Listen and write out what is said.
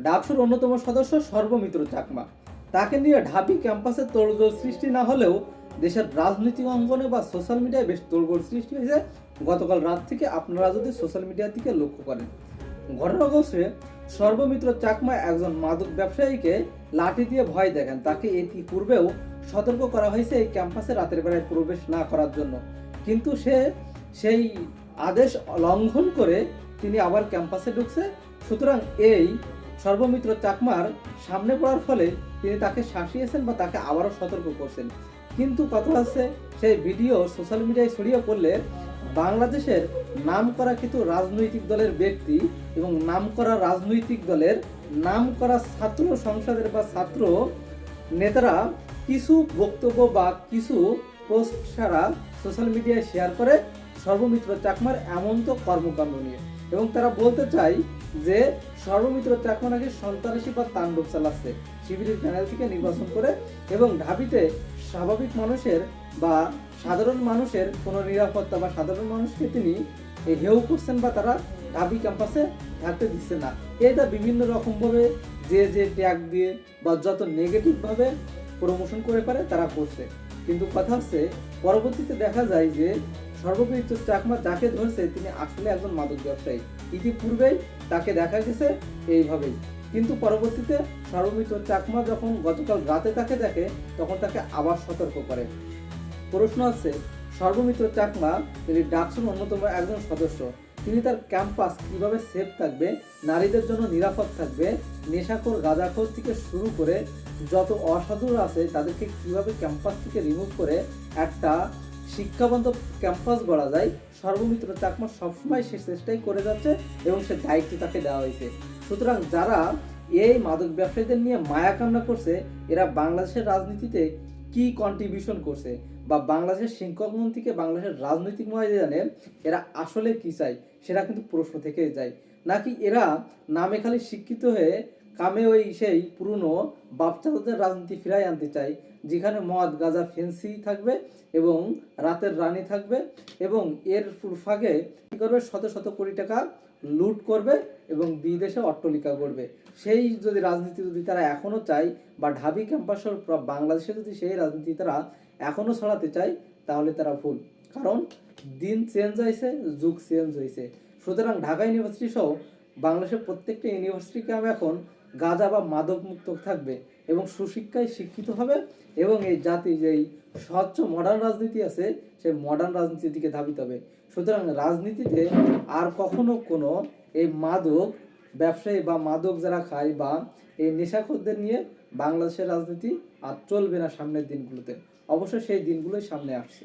ডাকসুর অন্যতম সদস্য সর্বমিত্র চাকমা। তাকে নিয়ে ঢাবি ক্যাম্পাসে তোড়জোড় সৃষ্টি না হলেও দেশের রাজনৈতিক অঙ্গনে বা সোশ্যাল মিডিয়ায় বেশ তোড়জোড় সৃষ্টি হয়েছে গতকাল রাত থেকে, আপনারা যদি সোশ্যাল মিডিয়ার দিকে লক্ষ্য করেন। ঘটনা ঘটছে, সর্বমিত্র চাকমা একজন মাদক ব্যবসায়ীকে লাঠি দিয়ে ভয় দেখেন। তাকে পূর্বেও সতর্ক করা হয়েছে এই ক্যাম্পাসে রাতের বেলায় প্রবেশ না করার জন্য, কিন্তু সে সেই আদেশ লঙ্ঘন করে তিনি আবার ক্যাম্পাসে ঢুকছে। সুতরাং এই সর্বমিত্র চাকমার সামনে পড়ার ফলে তিনি তাকে শাসিয়েছেন বা তাকে আবারও সতর্ক করছেন। কিন্তু কথা হচ্ছে, সেই ভিডিও সোশ্যাল মিডিয়ায় ছড়িয়ে পড়লে বাংলাদেশের নামকরা কিছু রাজনৈতিক দলের ব্যক্তি এবং নামকরা রাজনৈতিক দলের নামকরা ছাত্র সংসদের বা ছাত্র নেতারা কিছু বক্তব্য বা কিছু পোস্ট সারা সোশ্যাল মিডিয়ায় শেয়ার করে সর্বমিত্র চাকমার এমন তো কর্মকাণ্ড নিয়ে, এবং তারা বলতে চায় যে সর্বমিত্র চাকমা নাকি সন্ত্রাসী বা তাণ্ডব চালাচ্ছে শিবিরের প্যানেল থেকে নির্বাচন করে, এবং ঢাবিতে স্বাভাবিক মানুষের বা সাধারণ মানুষের কোনো নিরাপত্তা বা সাধারণ মানুষকে তিনি হেউ করছেন বা তারা ঢাবি ক্যাম্পাসে থাকতে দিচ্ছে না। এটা বিভিন্ন রকমভাবে যে ট্যাগ দিয়ে বা যত নেগেটিভভাবে প্রমোশন করে পারে তারা করছে। কিন্তু কথা হচ্ছে, পরবর্তীতে দেখা যায় যে সর্বমিত্র চাকমা যাকে ধরছে তিনি আসলে একজন মাদক ব্যবসায়ী। ইতিপূর্বেই তাকে দেখা গেছে এইভাবেই, কিন্তু পরবর্তীতে সর্বমিত্র চাকমা যখন গতকাল রাতে তাকে দেখে তখন তাকে আবার সতর্ক করে। প্রশ্ন আছে, সর্বমিত্র চাকমা তিনি ডাকসুর অন্যতম একজন সদস্য, তিনি তার ক্যাম্পাস কিভাবে সেফ থাকবে, নারীদের জন্য নিরাপদ থাকবে, নেশাখোর গাঁজাখোর থেকে শুরু করে যত অসাধুরা আছে তাদেরকে কিভাবে ক্যাম্পাস থেকে রিমুভ করে একটা শিক্ষাবন্ত ক্যাম্পাস গড়া যায়, সর্বমিত্র চাকমা সবসময় সে চেষ্টাই করে যাচ্ছে এবং সে দায়িত্ব তাকে দেওয়া হয়েছে। সুতরাং যারা এই মাদক ব্যবসায়ীদের নিয়ে মায়াকান্না করছে, এরা বাংলাদেশের রাজনীতিতে কি কন্ট্রিবিউশন করছে বা বাংলাদেশের শিক্ষক মন্ত্রীকে বাংলাদেশের রাজনৈতিক ময়দানে এরা আসলে কি চায়, সেটা কিন্তু প্রশ্ন থেকেই যায়। নাকি এরা নামে খালি শিক্ষিত হয়ে কামে ওই সেই পুরনো বাপচাচাদের রাজনীতি ফিরাই আনতে চায়, যেখানে মদ গাঁজা ফেন্সি থাকবে এবং রাতের রানী থাকবে, এবং এর ফাঁকে কি করবে, শত শত কোটি টাকা লুট করবে এবং বিদেশে অট্টালিকা করবে। সেই যদি রাজনীতি যদি তারা এখনো চায় বা ঢাবি ক্যাম্পাসের বাংলাদেশে যদি সেই রাজনীতি তারা এখনো ছড়াতে চায়, তাহলে তারা ভুল। কারণ দিন চেঞ্জ হয়েছে, যুগ চেঞ্জ হয়েছে। সুতরাং ঢাকা ইউনিভার্সিটি সহ বাংলাদেশের প্রত্যেকটা ইউনিভার্সিটি ক্যাম্প এখন গাঁজা বা মাদক মুক্ত থাকবে এবং সুশিক্ষায় শিক্ষিত হবে, এবং এই জাতি যেই স্বচ্ছ মডার্ন রাজনীতি আছে সেই মডার্ন রাজনীতির দিকে ধাবিত হবে। সুতরাং রাজনীতিতে আর কখনো কোনো এই মাদক ব্যবসায়ী বা মাদক যারা খায় বা এই নেশাখোরদের নিয়ে বাংলাদেশের রাজনীতি আর চলবে না সামনের দিনগুলোতে। অবশ্যই সেই দিনগুলোই সামনে আসছে।